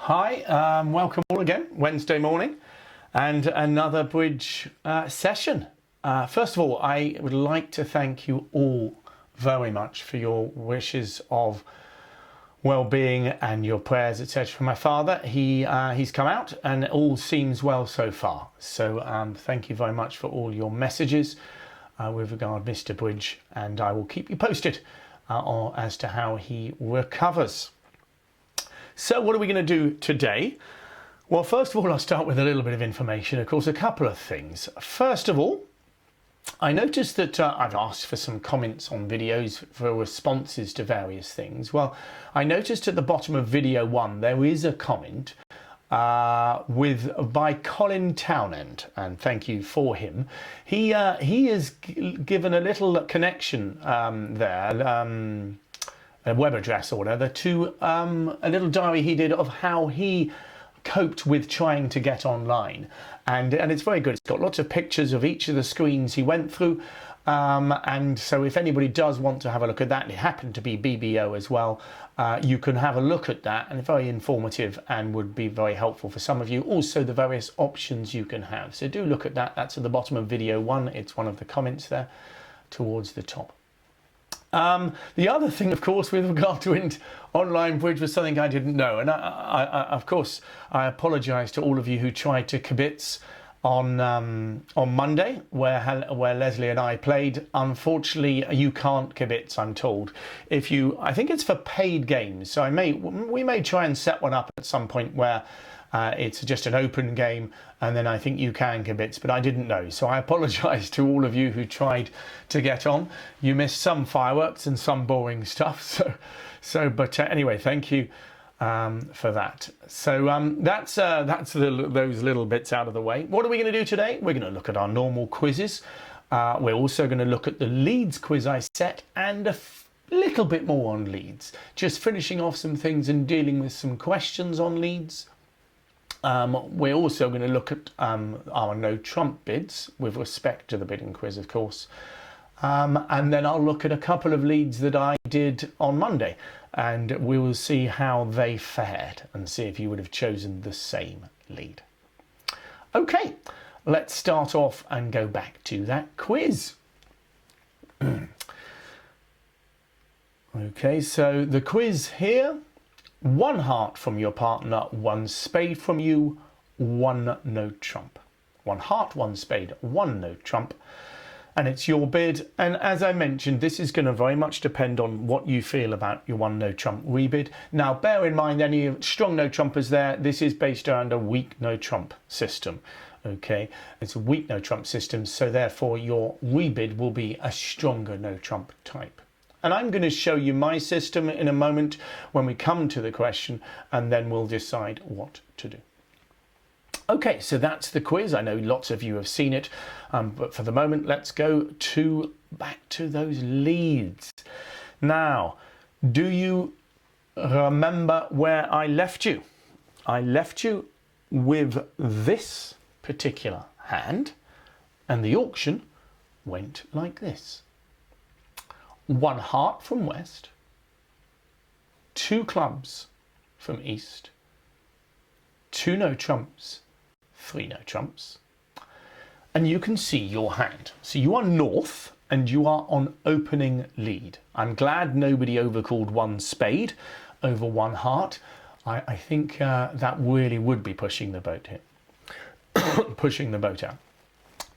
Hi, welcome all again, Wednesday morning, and another bridge session. First of all, I would like to thank you all very much for your wishes of well-being and your prayers, etc. for my father. He's come out and it all seems well so far. So thank you very much for all your messages with regard Mr. Bridge, and I will keep you posted as to how he recovers. So what are we going to do today? Well, first of all, I'll start with a little bit of information. Of course, a couple of things. First of all, I noticed that I've asked for some comments on videos for responses to various things. Well, I noticed at the bottom of video 1 there is a comment by Colin Townend, and thank you for him. He has given a little connection there. A web address or whatever to a little diary he did of how he coped with trying to get online, and it's very good. It's got lots of pictures of each of the screens he went through, and so if anybody does want to have a look at that, it happened to be BBO as well, you can have a look at that, and it's very informative and would be very helpful for some of you. Also the various options you can have, so do look at that. That's at the bottom of video 1. It's one of the comments there towards the top. The other thing, of course, with regard to online bridge was something I didn't know, and of course I apologise to all of you who tried to kibitz on Monday, where Leslie and I played. Unfortunately, you can't kibitz, I'm told. I think it's for paid games, so we may try and set one up at some point where it's just an open game, and then I think you can kibitz, but I didn't know. So I apologise to all of you who tried to get on. You missed some fireworks and some boring stuff. But anyway, thank you for that. So that's those little bits out of the way. What are we going to do today? We're going to look at our normal quizzes. We're also going to look at the Leeds quiz I set and a little bit more on Leeds. Just finishing off some things and dealing with some questions on Leeds. We're also going to look at our no trump bids with respect to the bidding quiz, of course, and then I'll look at a couple of leads that I did on Monday, and we will see how they fared and see if you would have chosen the same lead. Okay, let's start off and go back to that quiz. Okay, so the quiz here: 1 heart from your partner, 1 spade from you, 1 no trump. 1 heart, 1 spade, 1 no trump. And it's your bid. And as I mentioned, this is going to very much depend on what you feel about your 1 no trump rebid. Now, bear in mind, any strong no trumpers there, this is based around a weak no trump system. Okay, it's a weak no trump system, so therefore your rebid will be a stronger no trump type. And I'm going to show you my system in a moment when we come to the question, and then we'll decide what to do. Okay, so that's the quiz. I know lots of you have seen it, but for the moment, let's go back to those leads. Now, do you remember where I left you? I left you with this particular hand, and the auction went like this. 1 heart from west, 2 clubs from east, 2 no trumps, 3 no trumps, and you can see your hand. So you are north and you are on opening lead. I'm glad nobody overcalled 1 spade over 1 heart. I think that really would be pushing the boat here, pushing the boat out.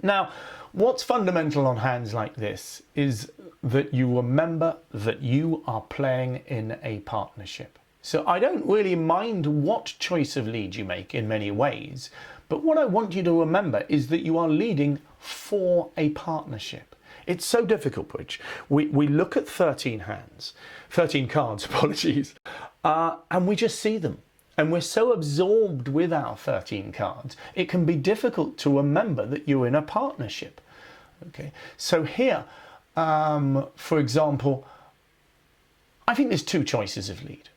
Now, what's fundamental on hands like this is that you remember that you are playing in a partnership. So I don't really mind what choice of lead you make in many ways, but what I want you to remember is that you are leading for a partnership. It's so difficult, Bridge. We look at 13 cards, apologies, and we just see them. And we're so absorbed with our 13 cards, it can be difficult to remember that you're in a partnership. Okay, so here, for example, I think there's 2 choices of lead.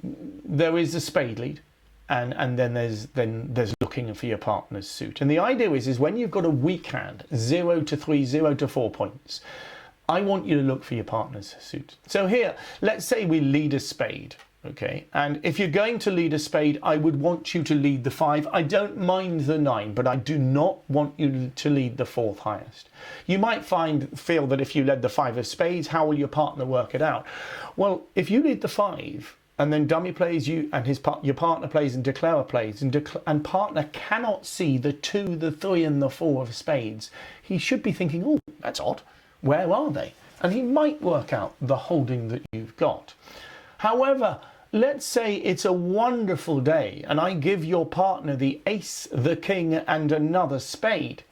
There is the spade lead, and then there's looking for your partner's suit. And the idea is when you've got a weak hand, 0 to 3, 0 to 4 points, I want you to look for your partner's suit. So here, let's say we lead a spade. Okay, and if you're going to lead a spade, I would want you to lead the 5. I don't mind the 9, but I do not want you to lead the 4th highest. You might feel that if you led the 5 of spades, how will your partner work it out? Well, if you lead the 5 and then dummy plays you and your partner plays and declarer plays and partner cannot see the 2, the 3 and the 4 of spades, he should be thinking, oh, that's odd. Where are they? And he might work out the holding that you've got. However, let's say it's a wonderful day and I give your partner the ace, the king and another spade.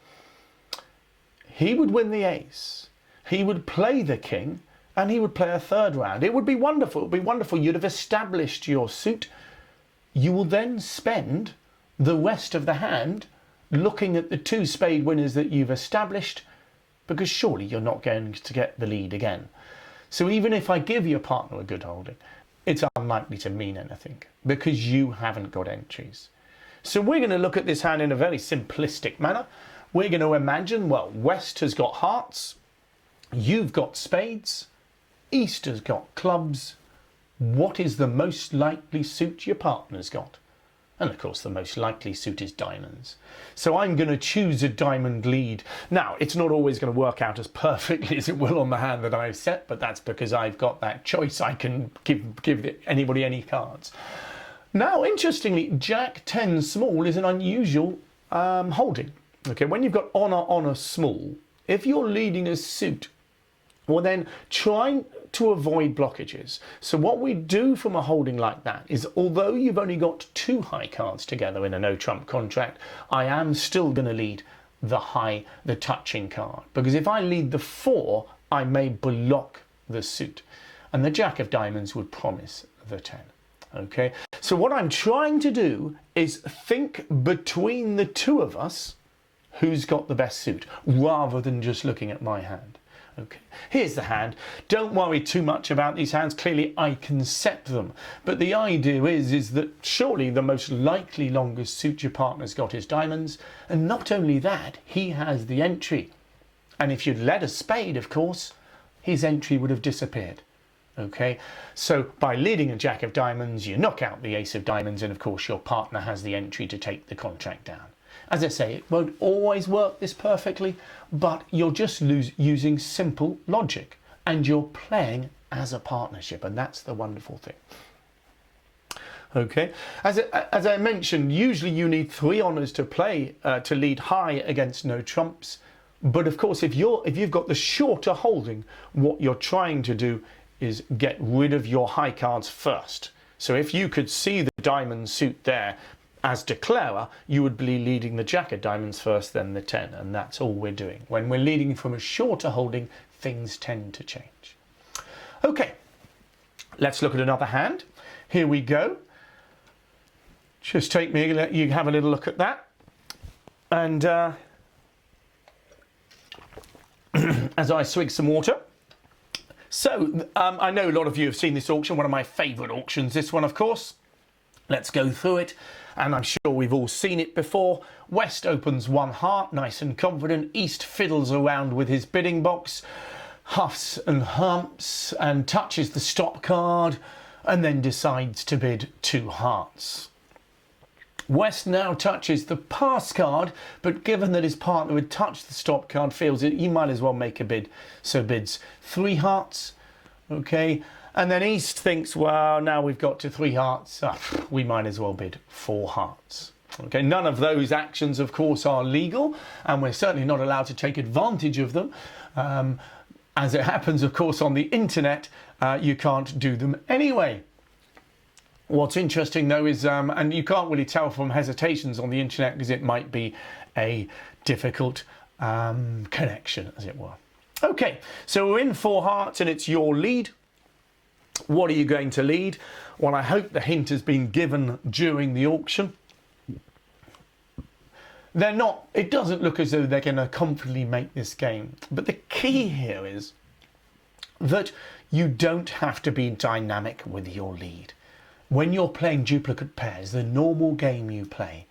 He would win the ace, he would play the king and he would play a 3rd round. It would be wonderful. It would be wonderful. You'd have established your suit. You will then spend the rest of the hand looking at the 2 spade winners that you've established, because surely you're not going to get the lead again. So even if I give your partner a good holding, it's unlikely to mean anything because you haven't got entries. So we're going to look at this hand in a very simplistic manner. We're going to imagine, well, West has got hearts, you've got spades, East has got clubs. What is the most likely suit your partner's got? And of course the most likely suit is diamonds. So I'm going to choose a diamond lead. Now, it's not always going to work out as perfectly as it will on the hand that I've set, but that's because I've got that choice. I can give anybody any cards. Now, interestingly, Jack 10 small is an unusual holding. Okay, when you've got honor small, if you're leading a suit, well then trying to avoid blockages. So what we do from a holding like that is, although you've only got 2 high cards together in a no trump contract, I am still going to lead the touching card, because if I lead the 4, I may block the suit, and the Jack of diamonds would promise the 10. Okay, so what I'm trying to do is think between the 2 of us who's got the best suit, rather than just looking at my hand. Okay, here's the hand. Don't worry too much about these hands. Clearly I can set them, but the idea is that surely the most likely longest suit your partner's got is diamonds, and not only that, he has the entry. And if you'd led a spade, of course, his entry would have disappeared. Okay, so by leading a Jack of diamonds, you knock out the ace of diamonds, and of course your partner has the entry to take the contract down. As I say, it won't always work this perfectly, but you're just using simple logic and you're playing as a partnership, and that's the wonderful thing. Okay, as I mentioned, usually you need 3 honours to play to lead high against no trumps, but of course if you've got the shorter holding, what you're trying to do is get rid of your high cards first. So if you could see the diamond suit there as declarer, you would be leading the Jack of diamonds first, then the 10, and that's all we're doing. When we're leading from a shorter holding, things tend to change. Okay, let's look at another hand. Here we go. Just take me, let you have a little look at that. And as I swig some water. So I know a lot of you have seen this auction, one of my favourite auctions, this one of course. Let's go through it, and I'm sure we've all seen it before. West opens 1 heart, nice and confident. East fiddles around with his bidding box, huffs and humps, and touches the stop card, and then decides to bid 2 hearts. West now touches the pass card, but given that his partner had touched the stop card, feels that he might as well make a bid, so bids 3 hearts. Okay. And then East thinks, well, now we've got to 3 hearts, we might as well bid 4 hearts. Okay, none of those actions, of course, are legal, and we're certainly not allowed to take advantage of them. As it happens, of course, on the internet, you can't do them anyway. What's interesting, though, is, and you can't really tell from hesitations on the internet because it might be a difficult connection, as it were. Okay, so we're in 4 hearts, and it's your lead. What are you going to lead? Well, I hope the hint has been given during the auction. It doesn't look as though they're going to confidently make this game. But the key here is that you don't have to be dynamic with your lead. When you're playing duplicate pairs, the normal game you play,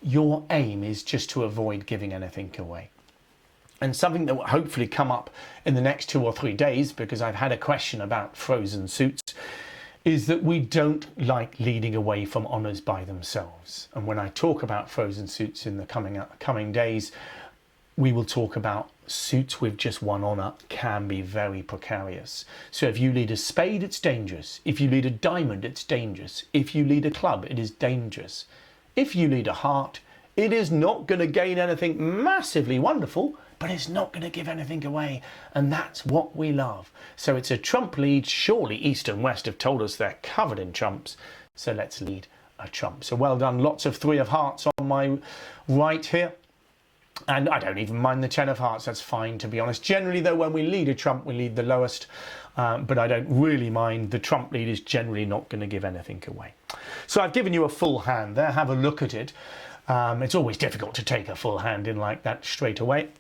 your aim is just to avoid giving anything away. And something that will hopefully come up in the next 2 or 3 days, because I've had a question about frozen suits, is that we don't like leading away from honours by themselves. And when I talk about frozen suits in the coming days, we will talk about suits with just one honour can be very precarious. So if you lead a spade, it's dangerous. If you lead a diamond, it's dangerous. If you lead a club, it is dangerous. If you lead a heart, it is not going to gain anything massively wonderful, but it's not going to give anything away. And that's what we love. So it's a trump lead. Surely East and West have told us they're covered in trumps. So let's lead a trump. So well done. Lots of 3 of hearts on my right here. And I don't even mind the 10 of hearts. That's fine, to be honest. Generally, though, when we lead a trump, we lead the lowest. But I don't really mind. The trump lead is generally not going to give anything away. So I've given you a full hand there. Have a look at it. It's always difficult to take a full hand in like that straight away.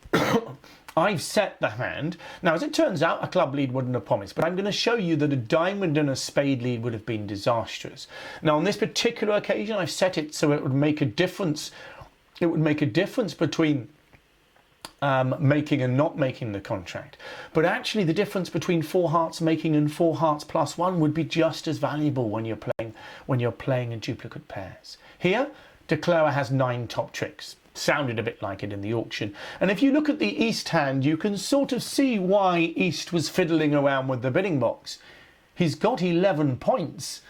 I've set the hand. Now, as it turns out, a club lead wouldn't have promised, but I'm going to show you that a diamond and a spade lead would have been disastrous. Now, on this particular occasion, I've set it so it would make a difference. It would make a difference between making and not making the contract. But actually, the difference between 4 hearts making and 4 hearts plus 1 would be just as valuable when you're playing in duplicate pairs. Here, Declarer has 9 top tricks. Sounded a bit like it in the auction. And if you look at the East hand, you can sort of see why East was fiddling around with the bidding box. He's got 11 points,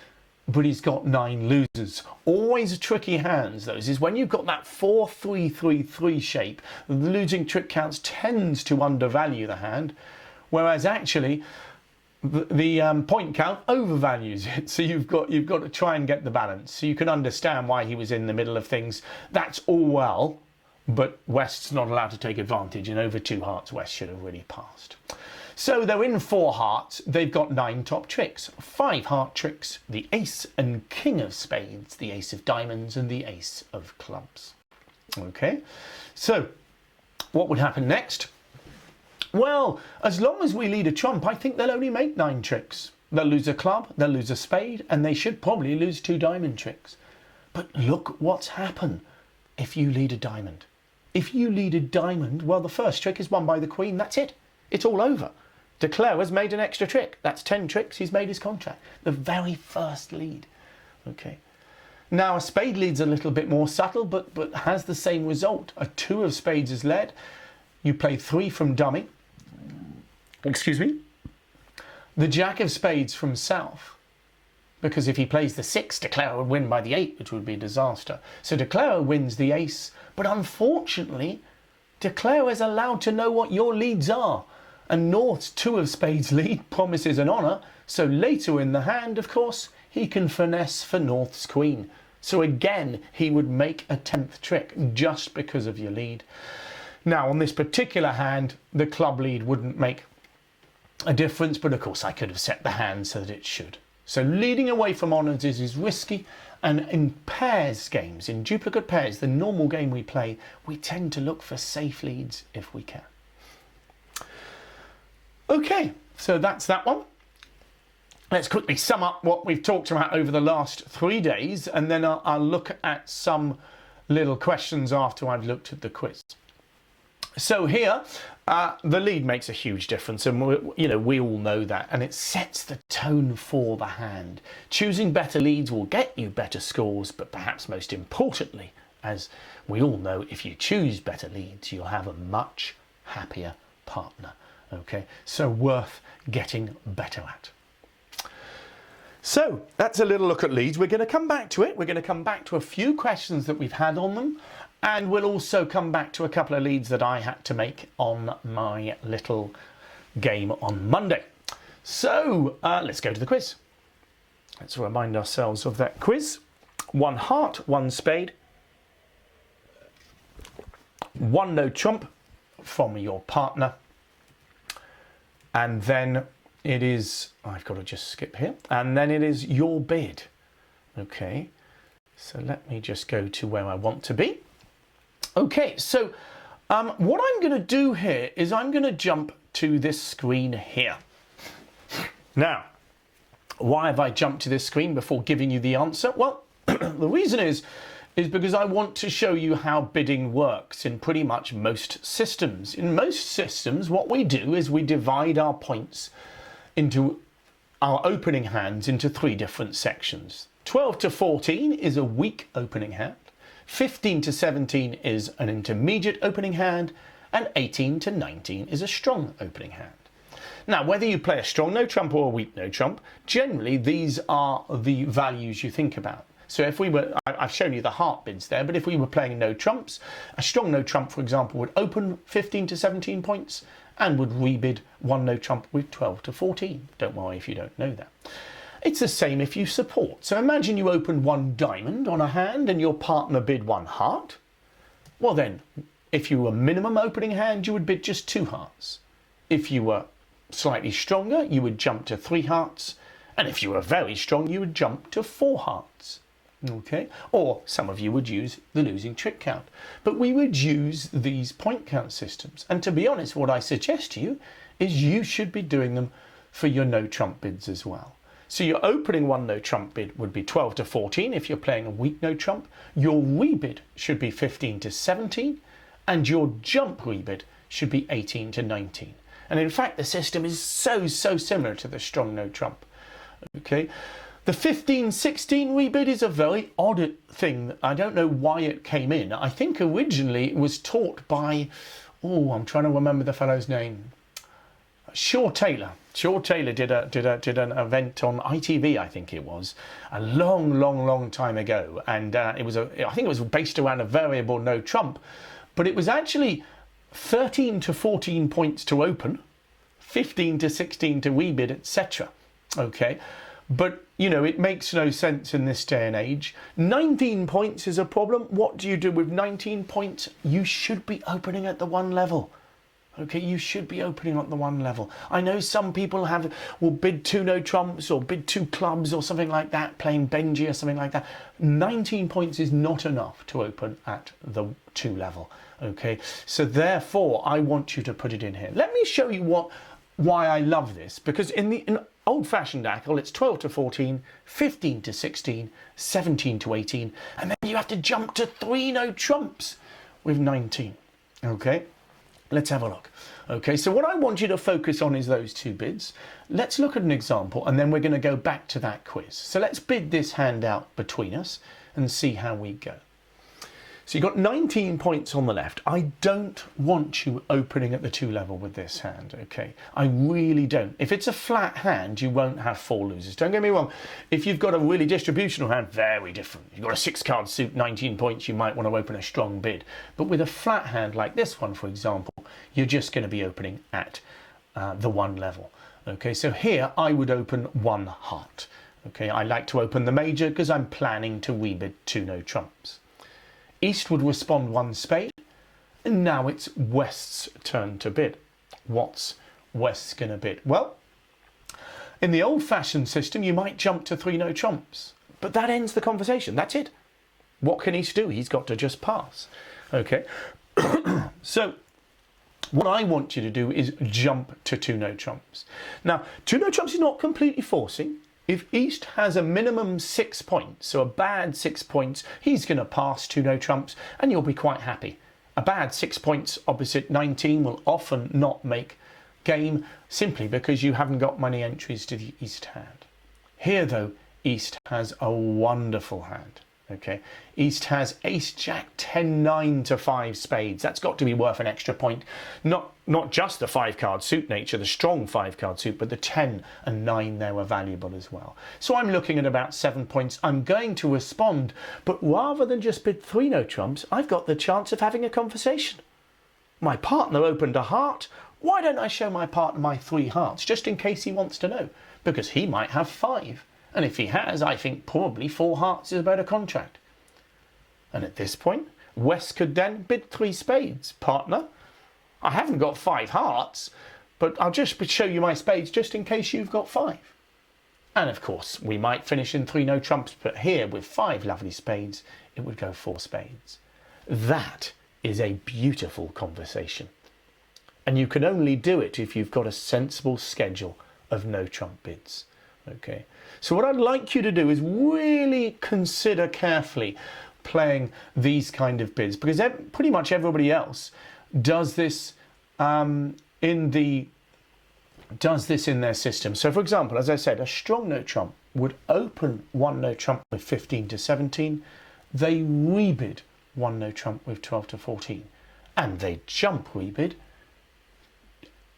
but he's got 9 losers. Always tricky hands, those, is when you've got that 4-3-3-3 shape, the losing trick counts tends to undervalue the hand, whereas actually the point count overvalues it. So you've got to try and get the balance. So you can understand why he was in the middle of things. That's all well, but West's not allowed to take advantage, and over 2 hearts West should have really passed. So they're in 4 hearts. They've got 9 top tricks, 5 heart tricks, the ace and king of spades, the ace of diamonds, and the ace of clubs. Okay, so what would happen next? Well, as long as we lead a trump, I think they'll only make 9 tricks. They'll lose a club, they'll lose a spade, and they should probably lose 2 diamond tricks. But look what's happened if you lead a diamond. If you lead a diamond, well, the first trick is won by the queen. That's it. It's all over. Declarer's made an extra trick. That's 10 tricks. He's made his contract. The very first lead. Okay. Now, a spade lead's a little bit more subtle, but has the same result. A 2 of spades is led. You play 3 from dummy. Excuse me. The jack of spades from south. Because if he plays the 6, Declarer would win by the 8, which would be a disaster. So Declarer wins the ace. But unfortunately, Declarer is allowed to know what your leads are. And North's 2 of spades lead promises an honour. So later in the hand, of course, he can finesse for North's queen. So again, he would make a 10th trick just because of your lead. Now, on this particular hand, the club lead wouldn't make a difference, but of course I could have set the hand so that it should. So leading away from honours is risky, and in pairs games, in duplicate pairs, the normal game we play, we tend to look for safe leads if we can. Okay, so that's that one. Let's quickly sum up what we've talked about over the last 3 days, and then I'll look at some little questions after I've looked at the quiz. So here, the lead makes a huge difference, and we all know that, and it sets the tone for the hand. Choosing better leads will get you better scores, but perhaps most importantly, as we all know, if you choose better leads, you'll have a much happier partner. Okay, so worth getting better at. So that's a little look at leads. We're going to come back to it. We're going to come back to a few questions that we've had on them. And we'll also come back to a couple of leads that I had to make on my little game on Monday. So let's go to the quiz. Let's remind ourselves of that quiz. 1 heart, 1 spade, 1 no trump from your partner. And then it is, I've got to just skip here. And then it is your bid. Okay, so let me just go to where I want to be. Okay, so what I'm going to do here is I'm going to jump to this screen here. Now, why have I jumped to this screen before giving you the answer? Well, the reason is because I want to show you how bidding works in pretty much most systems. In most systems, what we do is we divide our points into our opening hands into 3 different sections. 12 to 14 is a weak opening hand, 15 to 17 is an intermediate opening hand, and 18 to 19 is a strong opening hand. Now, whether you play a strong no trump or a weak no trump, generally these are the values you think about. So if we were, I've shown you the heart bids there, but if we were playing no trumps, a strong no trump, for example, would open 15 to 17 points and would rebid one no trump with 12 to 14. Don't worry if you don't know that. It's the same if you support. So imagine you opened 1 diamond on a hand and your partner bid 1 heart. Well then, if you were minimum opening hand, you would bid just 2 hearts. If you were slightly stronger, you would jump to 3 hearts. And if you were very strong, you would jump to 4 hearts. Okay, or some of you would use the losing trick count, but we would use these point count systems. And to be honest, what I suggest to you is you should be doing them for your no trump bids as well. So your opening 1 no trump bid would be 12 to 14 if you're playing a weak no trump. Your rebid should be 15 to 17, and your jump rebid should be 18 to 19. And in fact, the system is so similar to the strong no trump. Okay. The 15-16 rebid is a very odd thing. I don't know why it came in. I think originally it was taught by, I'm trying to remember the fellow's name. Shaw Taylor. Shaw Taylor did an event on ITV, I think it was, a long time ago, and I think it was based around a variable no trump, but it was actually 13 to 14 points to open, 15 to 16 to rebid, etc. Okay. But, you know, it makes no sense in this day and age. 19 points is a problem. What do you do with 19 points? You should be opening at the 1 level. Okay, you should be opening at the 1 level. I know some people will bid 2 no trumps or bid 2 clubs or something like that, playing Benji or something like that. 19 points is not enough to open at the 2 level. Okay, so therefore I want you to put it in here. Let me show you why I love this, because in old-fashioned ACL, it's 12 to 14, 15 to 16, 17 to 18, and then you have to jump to 3 no trumps with 19. Okay, let's have a look. Okay, so what I want you to focus on is those 2 bids. Let's look at an example, and then we're going to go back to that quiz. So let's bid this hand out between us and see how we go. So you've got 19 points on the left. I don't want you opening at the 2 level with this hand, okay? I really don't. If it's a flat hand, you won't have 4 losers. Don't get me wrong. If you've got a really distributional hand, very different. You've got a 6-card suit, 19 points, you might want to open a strong bid. But with a flat hand like this one, for example, you're just going to be opening at the 1 level. Okay, so here I would open 1 heart. Okay, I like to open the major because I'm planning to rebid 2 no trumps. East would respond 1 spade, and now it's West's turn to bid. What's West's going to bid? Well, in the old-fashioned system, you might jump to 3 no trumps, but that ends the conversation. That's it. What can East do? He's got to just pass. Okay, so what I want you to do is jump to 2 no trumps. Now, 2 no trumps is not completely forcing. If East has a minimum 6 points, so a bad 6 points, he's going to pass 2 no trumps and you'll be quite happy. A bad 6 points opposite 19 will often not make game simply because you haven't got many entries to the East hand. Here though, East has a wonderful hand. Okay, East has Ace Jack 10 9 to 5 spades. That's got to be worth an extra point. Not just the 5-card suit nature, the strong 5-card suit, but the 10 and 9 there were valuable as well. So I'm looking at about 7 points. I'm going to respond, but rather than just bid 3 no trumps, I've got the chance of having a conversation. My partner opened a heart. Why don't I show my partner my 3 hearts, just in case he wants to know? Because he might have 5. And if he has, I think probably 4 hearts is a better contract. And at this point, West could then bid 3 spades. Partner, I haven't got 5 hearts, but I'll just show you my spades just in case you've got 5. And of course, we might finish in 3 no trumps, but here with 5 lovely spades, it would go 4 spades. That is a beautiful conversation. And you can only do it if you've got a sensible schedule of no trump bids. Okay, so what I'd like you to do is really consider carefully playing these kind of bids, because pretty much everybody else does this in the does this in their system. So for example, as I said, a strong no trump would open one no trump with 15 to 17. They rebid one no trump with 12 to 14. And they jump rebid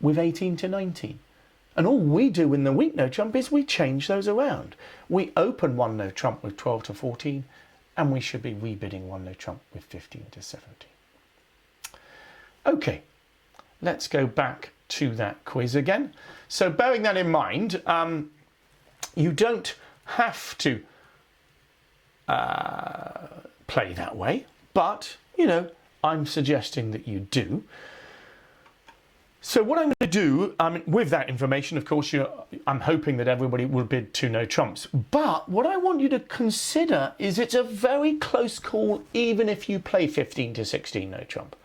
with 18 to 19. And all we do in the weak no trump is we change those around. We open one no trump with 12 to 14, and we should be rebidding one no trump with 15 to 17. Okay, let's go back to that quiz again. So bearing that in mind, you don't have to play that way, but, you know, I'm suggesting that you do. So what I'm going to do, with that information, of course, I'm hoping that everybody will bid 2 no trumps. But what I want you to consider is it's a very close call, even if you play 15 to 16 no trump,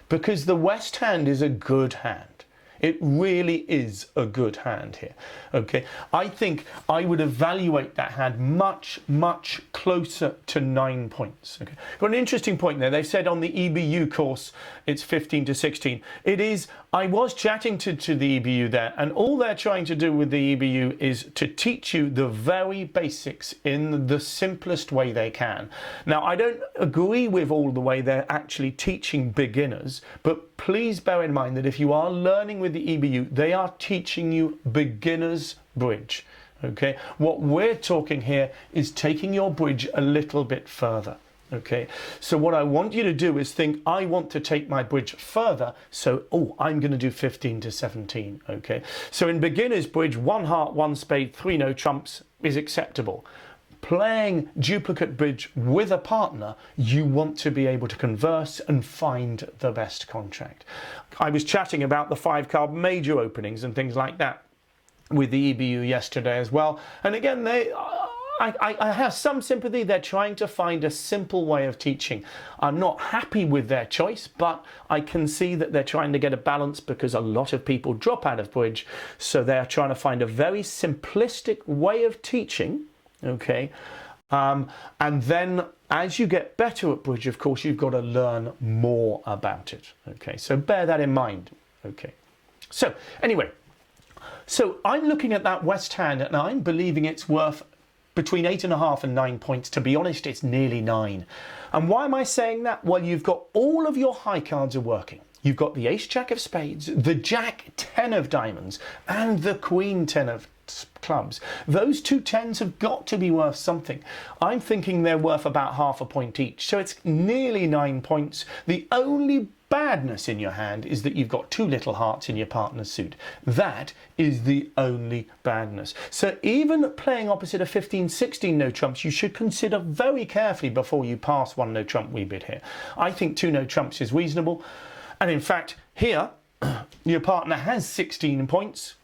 because the West hand is a good hand. It really is a good hand here. Okay, I think I would evaluate that hand much, much closer to 9 points. Okay, got an interesting point there. They said on the EBU course it's 15 to 16. It is. I was chatting to the EBU there, and all they're trying to do with the EBU is to teach you the very basics in the simplest way they can. Now, I don't agree with all the way they're actually teaching beginners, but please bear in mind that if you are learning with the EBU, they are teaching you beginner's bridge. Okay, what we're talking here is taking your bridge a little bit further. Okay, so what I want you to do is think, I want to take my bridge further, so I'm going to do 15 to 17. Okay, so in beginner's bridge, 1 heart, 1 spade, 3 no trumps is acceptable. Playing duplicate bridge with a partner, you want to be able to converse and find the best contract. I was chatting about the 5-card major openings and things like that with the EBU yesterday as well, and again I have some sympathy. They're trying to find a simple way of teaching. I'm not happy with their choice, but I can see that they're trying to get a balance because a lot of people drop out of bridge. So they're trying to find a very simplistic way of teaching. Okay. And then as you get better at bridge, of course, you've got to learn more about it. Okay. So bear that in mind. Okay. So anyway, so I'm looking at that West hand and I'm believing it's worth between 8.5 and 9 points. To be honest, it's nearly 9. And why am I saying that? Well, you've got all of your high cards are working. You've got the Ace Jack of spades, the Jack 10 of diamonds, and the Queen 10 of clubs. Those 2 10s have got to be worth something. I'm thinking they're worth about half a point each. So it's nearly 9 points. The only badness in your hand is that you've got 2 little hearts in your partner's suit. That is the only badness. So even playing opposite a 15, 16 no trumps, you should consider very carefully before you pass 1 no trump rebid here. I think 2 no trumps is reasonable. And in fact, here, your partner has 16 points.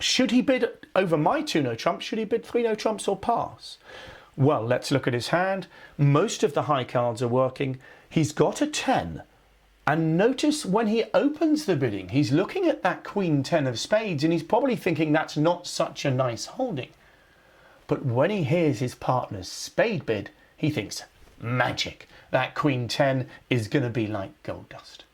Should he bid over my 2 no trumps? Should he bid 3 no trumps or pass? Well, let's look at his hand. Most of the high cards are working. He's got a 10. And notice when he opens the bidding, he's looking at that Queen 10 of spades and he's probably thinking that's not such a nice holding. But when he hears his partner's spade bid, he thinks, magic, that Queen 10 is going to be like gold dust.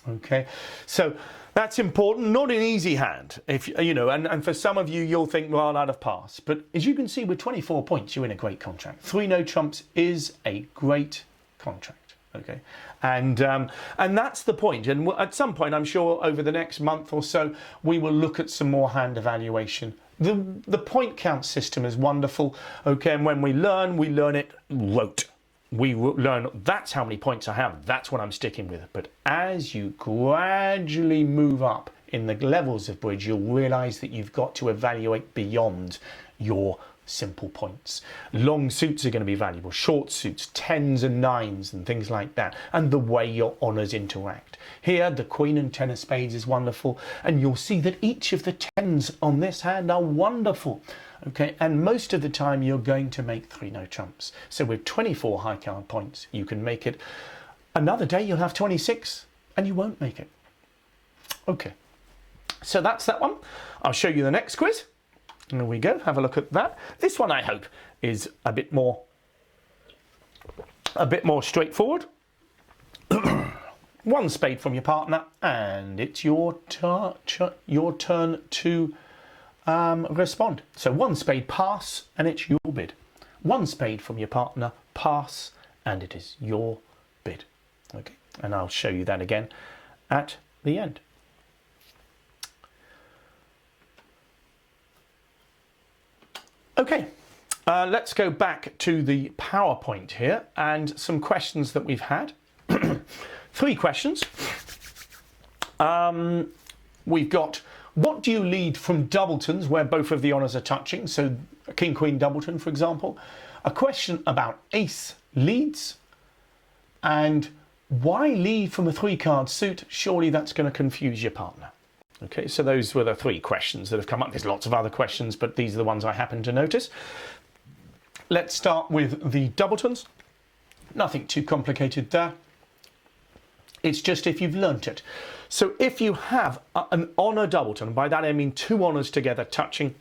Okay, so that's important, not an easy hand. If you know, and for some of you, you'll think, well, I'd have passed. But as you can see, with 24 points, you're in a great contract. 3 no trumps is a great contract. Okay, and that's the point. And at some point, I'm sure over the next month or so, we will look at some more hand evaluation. The point count system is wonderful. Okay, and when we learn it rote. We learn that's how many points I have. That's what I'm sticking with. But as you gradually move up in the levels of bridge, you'll realise that you've got to evaluate beyond your simple points. Long suits are going to be valuable, short suits, 10s and 9s and things like that, and the way your honours interact. Here, the Queen and 10 of spades is wonderful, and you'll see that each of the 10s on this hand are wonderful. Okay, and most of the time you're going to make 3 no trumps. So with 24 high card points, you can make it. Another day you'll have 26 and you won't make it. Okay, so that's that one. I'll show you the next quiz. And there we go, have a look at that. This one I hope is a bit more straightforward. One spade from your partner, and it's your turn to respond. So one spade, pass, and it's your bid. One spade from your partner, pass, and it is your bid. Okay, and I'll show you that again at the end. Okay, let's go back to the PowerPoint here and some questions that we've had. 3 questions. We've got, what do you lead from doubletons where both of the honours are touching? So King Queen doubleton, for example. A question about ace leads, and why lead from a 3-card suit? Surely that's going to confuse your partner. Okay, so those were the 3 questions that have come up. There's lots of other questions, but these are the ones I happen to notice. Let's start with the doubletons. Nothing too complicated there. It's just if you've learnt it. So if you have an honour doubleton, by that I mean 2 honours together touching,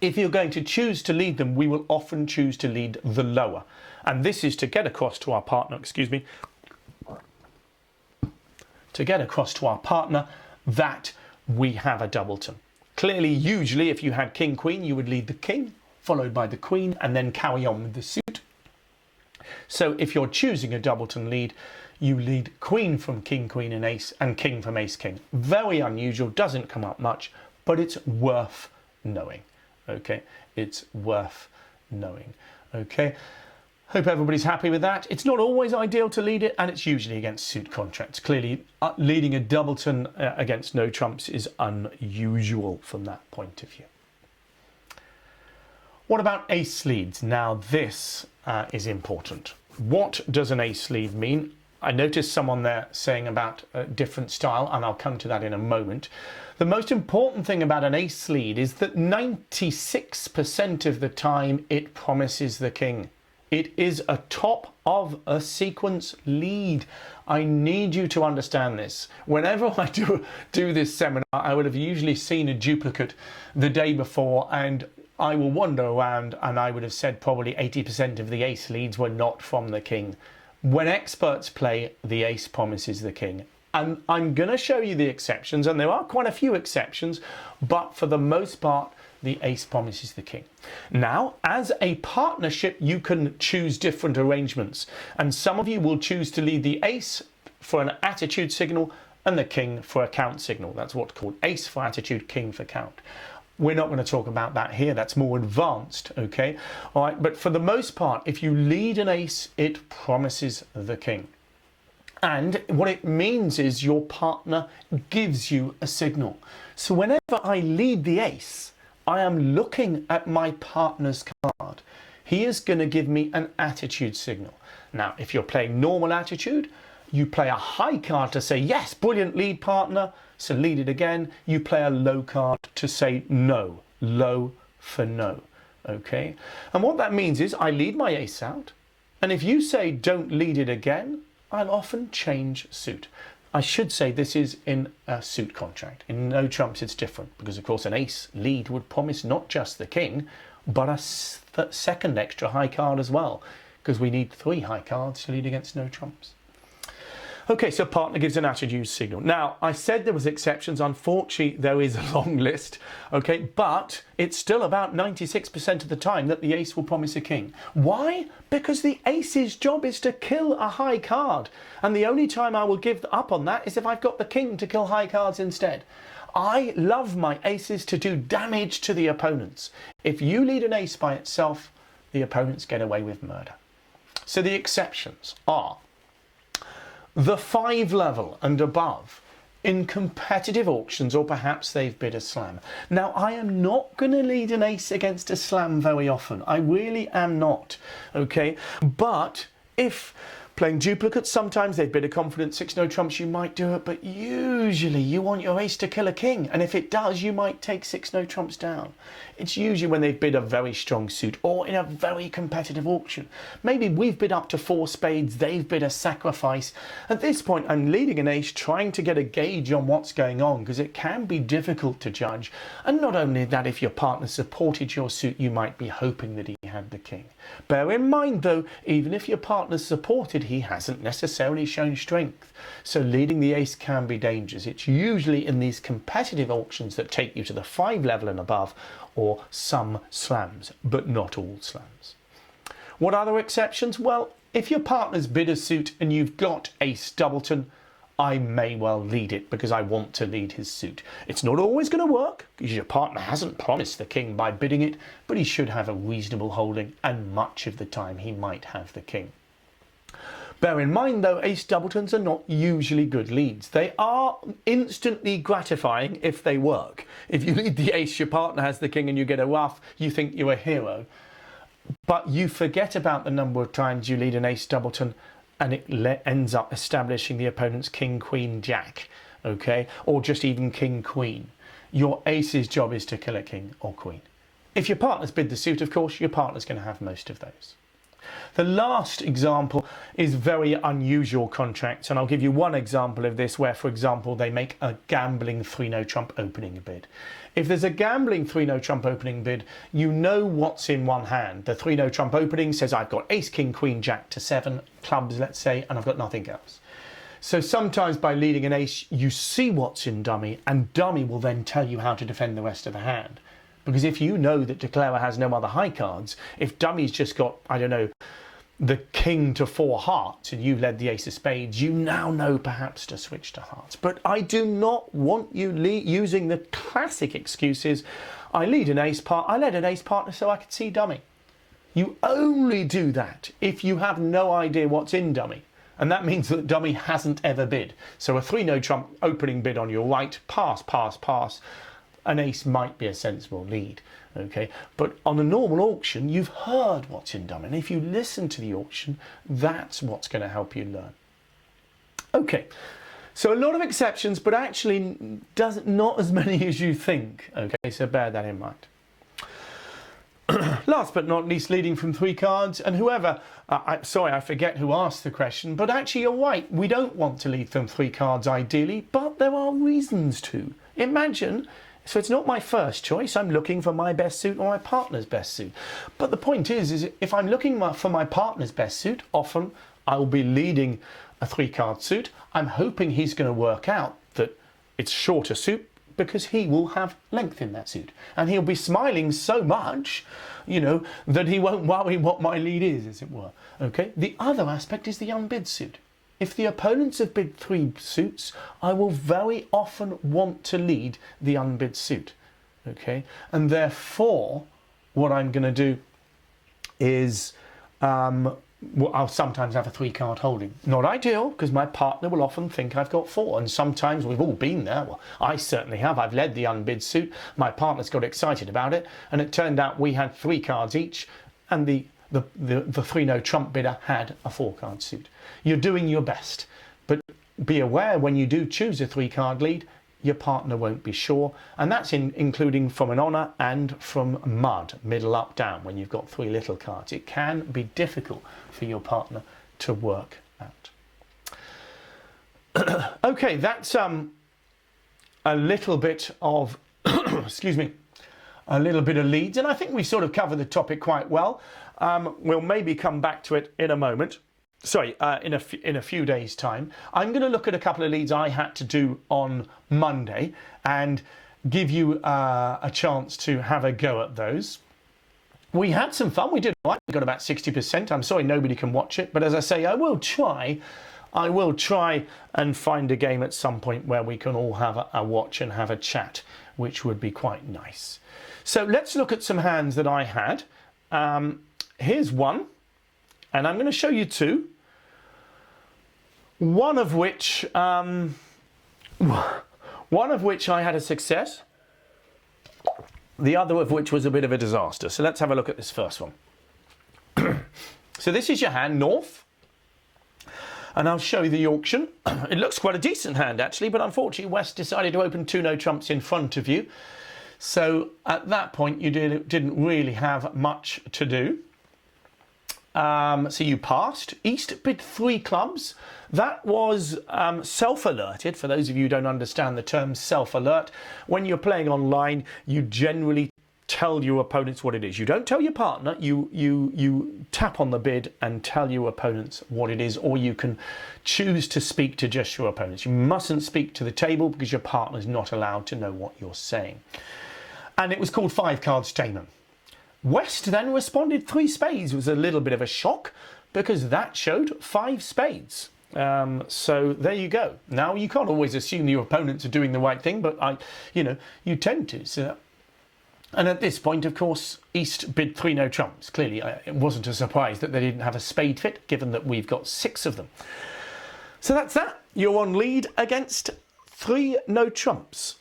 if you're going to choose to lead them, we will often choose to lead the lower. And this is to get across to our partner, to get across to our partner that we have a doubleton. Clearly, usually, if you had King Queen, you would lead the king, followed by the queen, and then carry on with the suit. So if you're choosing a doubleton lead, you lead queen from King Queen and ace, and king from ace king. Very unusual, doesn't come up much, but it's worth knowing. Okay, it's worth knowing. Okay. Hope everybody's happy with that. It's not always ideal to lead it, and it's usually against suit contracts. Clearly, leading a doubleton against no trumps is unusual from that point of view. What about ace leads? Now, this is important. What does an ace lead mean? I noticed someone there saying about a different style, and I'll come to that in a moment. The most important thing about an ace lead is that 96% of the time it promises the king. It is a top of a sequence lead. I need you to understand this. Whenever I do this seminar, I would have usually seen a duplicate the day before, and I will wander around and I would have said probably 80% of the ace leads were not from the king. When experts play, the ace promises the king. And I'm going to show you the exceptions, and there are quite a few exceptions, but for the most part, the ace promises the king. Now, as a partnership, you can choose different arrangements, and some of you will choose to lead the ace for an attitude signal and the king for a count signal. That's what's called ace for attitude, king for count. We're not going to talk about that here. That's more advanced, okay? All right, but for the most part, if you lead an ace, it promises the king. And what it means is your partner gives you a signal. So whenever I lead the ace, I am looking at my partner's card. He is going to give me an attitude signal. Now, if you're playing normal attitude, you play a high card to say, yes, brilliant lead partner, so lead it again. You play a low card to say no, low for no, okay? And what that means is I lead my ace out, and if you say don't lead it again, I'll often change suit. I should say this is in a suit contract. In no trumps it's different, because of course an ace lead would promise not just the king, but a second extra high card as well, because we need 3 high cards to lead against no trumps. Okay, so partner gives an attitude signal. Now, I said there was exceptions. Unfortunately, there is a long list, okay? But it's still about 96% of the time that the ace will promise a king. Why? Because the ace's job is to kill a high card. And the only time I will give up on that is if I've got the king to kill high cards instead. I love my aces to do damage to the opponents. If you lead an ace by itself, the opponents get away with murder. So the exceptions are the 5 level and above in competitive auctions, or perhaps they've bid a slam. Now, I am not going to lead an ace against a slam very often. I really am not, okay? But if playing duplicates, sometimes they've bid a confident 6 no trumps, you might do it, but usually you want your ace to kill a king, and if it does, you might take 6 no trumps down. It's usually when they've bid a very strong suit or in a very competitive auction. Maybe we've bid up to 4 spades, they've bid a sacrifice. At this point, I'm leading an ace, trying to get a gauge on what's going on, because it can be difficult to judge. And not only that, if your partner supported your suit, you might be hoping that he had the king. Bear in mind though, even if your partner supported, he hasn't necessarily shown strength. So leading the ace can be dangerous. It's usually in these competitive auctions that take you to the 5 level and above, or some slams, but not all slams. What other exceptions? Well, if your partner's bid a suit and you've got ace doubleton, I may well lead it because I want to lead his suit. It's not always going to work because your partner hasn't promised the king by bidding it, but he should have a reasonable holding, and much of the time he might have the king. Bear in mind though, ace doubletons are not usually good leads. They are instantly gratifying if they work. If you lead the ace, your partner has the king and you get a ruff, you think you're a hero. But you forget about the number of times you lead an ace doubleton and it ends up establishing the opponent's king, queen, jack, okay? Or just even king, queen. Your ace's job is to kill a king or queen. If your partner's bid the suit, of course, your partner's going to have most of those. The last example is very unusual contracts, and I'll give you one example of this where, for example, they make a gambling 3-no trump opening bid. If there's a gambling 3-no trump opening bid, you know what's in one hand. The 3-no trump opening says I've got ace, king, queen, jack to 7 clubs, let's say, and I've got nothing else. So sometimes by leading an ace, you see what's in dummy, and dummy will then tell you how to defend the rest of the hand. Because if you know that declarer has no other high cards, if dummy's just got, I don't know, the king to 4 hearts and you've led the ace of spades, you now know perhaps to switch to hearts. But I do not want you using the classic excuses. I led an ace partner so I could see dummy. You only do that if you have no idea what's in dummy. And that means that dummy hasn't ever bid. So a 3-no trump opening bid on your right, pass, pass, pass. An ace might be a sensible lead, okay? But on a normal auction, you've heard what's in dummy. And if you listen to the auction, that's what's going to help you learn. Okay, so a lot of exceptions, but actually not as many as you think, okay? So bear that in mind. Last but not least, leading from 3 cards, and whoever, sorry, I forget who asked the question, but actually you're right, we don't want to lead from 3 cards ideally, but there are reasons to. Imagine, so it's not my first choice, I'm looking for my best suit or my partner's best suit. But the point is if I'm looking for my partner's best suit, often I'll be leading a 3-card suit. I'm hoping he's going to work out that it's shorter suit, because he will have length in that suit. And he'll be smiling so much, you know, that he won't worry what my lead is, as it were. Okay? The other aspect is the unbid suit. If the opponents have bid 3 suits, I will very often want to lead the unbid suit. Okay? And therefore, what I'm going to do is I'll sometimes have a 3-card holding. Not ideal, because my partner will often think I've got 4, and sometimes we've all been there. Well, I certainly have. I've led the unbid suit. My partner's got excited about it, and it turned out we had 3 cards each, and the 3-no trump bidder had a 4-card suit. You're doing your best, but be aware when you do choose a 3-card lead, your partner won't be sure, and that's including from an honour and from mud, middle up down, when you've got 3 little cards. It can be difficult for your partner to work out. Okay, that's a little bit of excuse me, a little bit of leads, and I think we sort of covered the topic quite well. We'll maybe come back to it in a moment. Sorry, in a few days' time. I'm going to look at a couple of leads I had to do on Monday and give you a chance to have a go at those. We had some fun. We did all right. We got about 60%. I'm sorry nobody can watch it, but as I say, I will try and find a game at some point where we can all have a watch and have a chat, which would be quite nice. So let's look at some hands that I had. Here's one. And I'm going to show you 2, one of which I had a success, the other of which was a bit of a disaster. So let's have a look at this first one. So this is your hand, North, and I'll show you the auction. It looks quite a decent hand actually, but unfortunately West decided to open 2 no trumps in front of you. So at that point you didn't really have much to do. So you passed. East bid 3 clubs. That was self-alerted. For those of you who don't understand the term self-alert, when you're playing online, you generally tell your opponents what it is. You don't tell your partner, you tap on the bid and tell your opponents what it is, or you can choose to speak to just your opponents. You mustn't speak to the table because your partner's not allowed to know what you're saying. And it was called 5 cards Damon. West then responded 3 spades. It was a little bit of a shock because that showed 5 spades. So there you go. Now you can't always assume your opponents are doing the right thing, but you tend to. So, and at this point, of course, East bid 3 no trumps. Clearly, it wasn't a surprise that they didn't have a spade fit, given that we've got 6 of them. So that's that. You're on lead against 3 no trumps.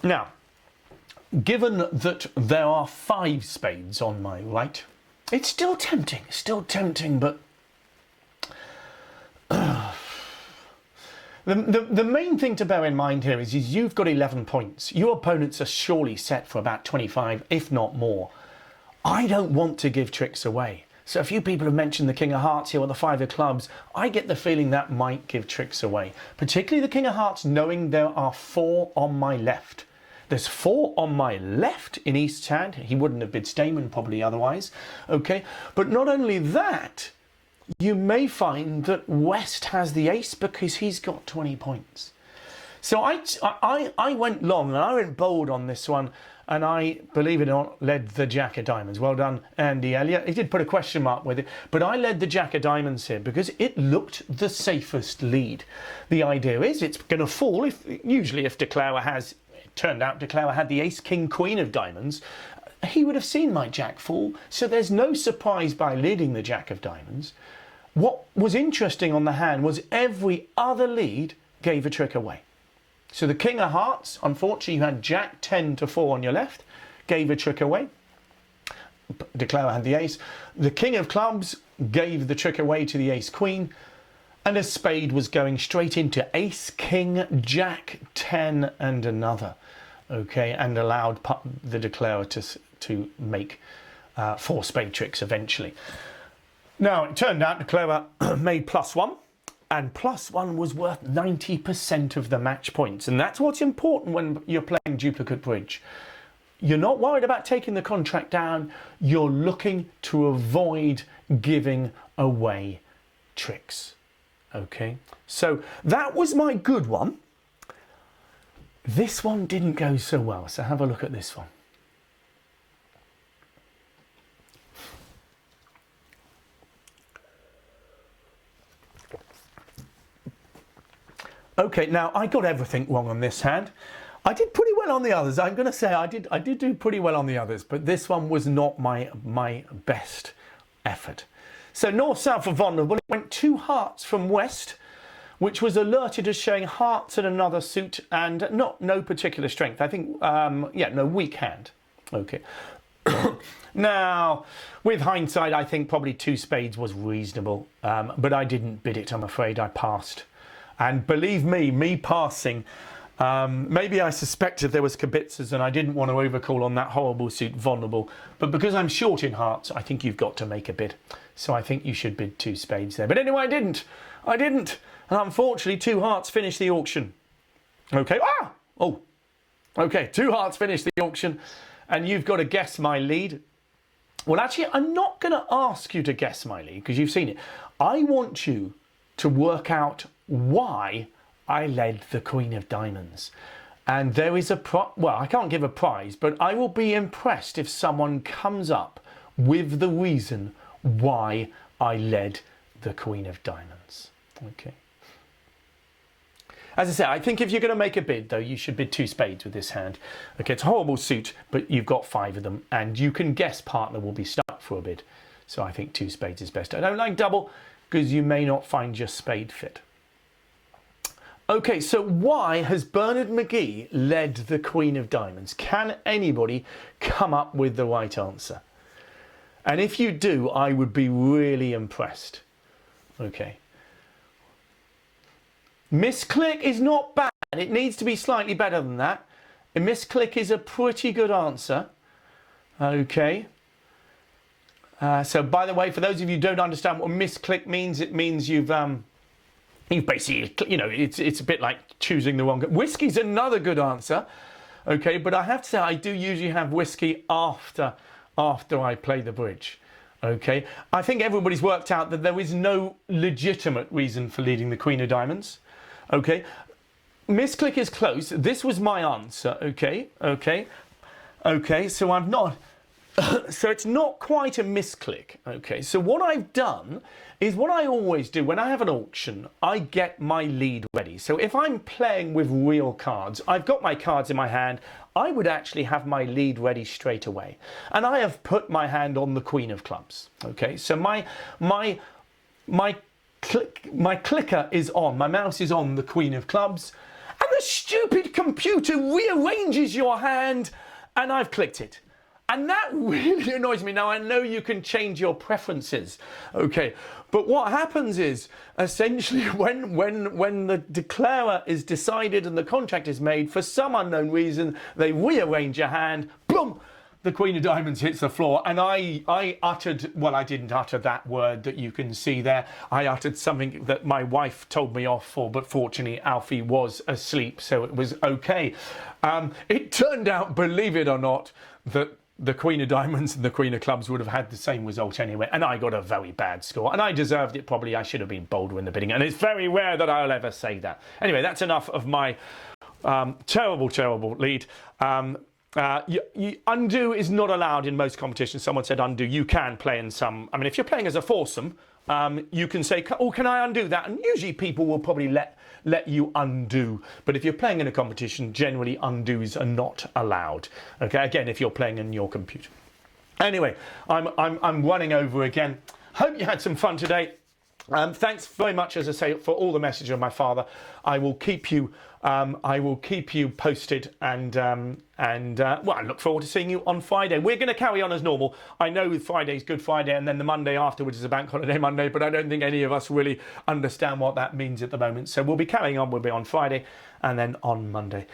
Now, given that there are 5 spades on my right, it's still tempting, but the main thing to bear in mind here is you've got 11 points. Your opponents are surely set for about 25, if not more. I don't want to give tricks away. So a few people have mentioned the King of Hearts here or the 5 of Clubs. I get the feeling that might give tricks away, particularly the King of Hearts, knowing there are 4 on my left. There's 4 on my left in East's hand. He wouldn't have bid Stayman probably otherwise. Okay, but not only that, you may find that West has the ace because he's got 20 points. So I went long and I went bold on this one, and I, believe it or not, led the Jack of Diamonds. Well done, Andy Elliott. He did put a question mark with it, but I led the Jack of Diamonds here because it looked the safest lead. The idea is it's going to fall usually if Declarer has. Turned out Declarer had the ace, king, queen of diamonds. He would have seen my jack fall, so there's no surprise by leading the Jack of Diamonds. What was interesting on the hand was every other lead gave a trick away. So the King of Hearts, unfortunately, you had Jack 10 to 4 on your left, gave a trick away. Declarer had the ace. The King of Clubs gave the trick away to the ace, queen. And a spade was going straight into ace, king, jack, 10 and another. Okay, and allowed the declarer to make 4 spade tricks eventually. Now, it turned out Declarer made +1, and +1 was worth 90% of the match points. And that's what's important when you're playing duplicate bridge. You're not worried about taking the contract down. You're looking to avoid giving away tricks. Okay, so that was my good one. This one didn't go so well, so have a look at this one. Okay, now I got everything wrong on this hand. I did pretty well on the others. I'm going to say I did do pretty well on the others, but this one was not my best effort. So north-south of vulnerable, it went 2 hearts from West, which was alerted as showing hearts and another suit and no particular strength. I think, no, weak hand. Okay. Now, with hindsight, I think probably 2 spades was reasonable, but I didn't bid it, I'm afraid. I passed. And believe me passing, maybe I suspected there was kibitzers and I didn't want to overcall on that horrible suit, vulnerable. But because I'm short in hearts, I think you've got to make a bid. So I think you should bid 2 spades there. But anyway, I didn't. And unfortunately, 2 hearts finished the auction. Okay. Okay, 2 hearts finished the auction. And you've got to guess my lead. Well, actually, I'm not going to ask you to guess my lead because you've seen it. I want you to work out why I led the Queen of Diamonds. And there is I can't give a prize, but I will be impressed if someone comes up with the reason why I led the Queen of Diamonds. Okay. As I say, I think if you're going to make a bid, though, you should bid 2 spades with this hand. Okay, it's a horrible suit, but you've got 5 of them, and you can guess partner will be stuck for a bid. So I think 2 spades is best. I don't like double, because you may not find your spade fit. Okay, so why has Bernard Magee led the Queen of Diamonds? Can anybody come up with the right answer? And if you do, I would be really impressed. Okay. Misclick is not bad. It needs to be slightly better than that. A misclick is a pretty good answer. Okay. So by the way, for those of you who don't understand what misclick means, it means you've You basically, it's a bit like choosing the wrong. Whiskey's another good answer, okay, but I have to say I do usually have whiskey after I play the bridge, okay. I think everybody's worked out that there is no legitimate reason for leading the Queen of Diamonds, okay. Misclick is close. This was my answer, okay. So I'm not. So it's not quite a misclick, okay. So what I've done is what I always do when I have an auction, I get my lead ready. So if I'm playing with real cards, I've got my cards in my hand, I would actually have my lead ready straight away. And I have put my hand on the Queen of Clubs, okay. So my clicker is on, my mouse is on the Queen of Clubs, and the stupid computer rearranges your hand, and I've clicked it. And that really annoys me. Now, I know you can change your preferences, okay, but what happens is, essentially, when the declarer is decided and the contract is made, for some unknown reason, they rearrange your hand, boom, the Queen of Diamonds hits the floor, and I uttered, well, I didn't utter that word that you can see there. I uttered something that my wife told me off for, but fortunately Alfie was asleep, so it was okay. It turned out, believe it or not, that the Queen of Diamonds and the Queen of Clubs would have had the same result anyway, and I got a very bad score, and I deserved it. Probably I should have been bolder in the bidding, and it's very rare that I'll ever say that. Anyway, that's enough of my terrible lead. Undo is not allowed in most competitions. Someone said undo. You can play in some. I mean, if you're playing as a foursome, you can say, oh, can I undo that? And usually people will probably let you undo. But if you're playing in a competition, generally undos are not allowed. Okay, again, if you're playing in your computer. Anyway, I'm running over again. Hope you had some fun today. Thanks very much, as I say, for all the messages of my father. I will keep you posted, and well, I look forward to seeing you on Friday. We're going to carry on as normal. I know Friday's Good Friday, and then the Monday afterwards is a Bank Holiday Monday, but I don't think any of us really understand what that means at the moment. So we'll be carrying on. We'll be on Friday, and then on Monday.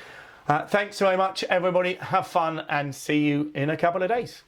Thanks very much, everybody. Have fun, and see you in a couple of days.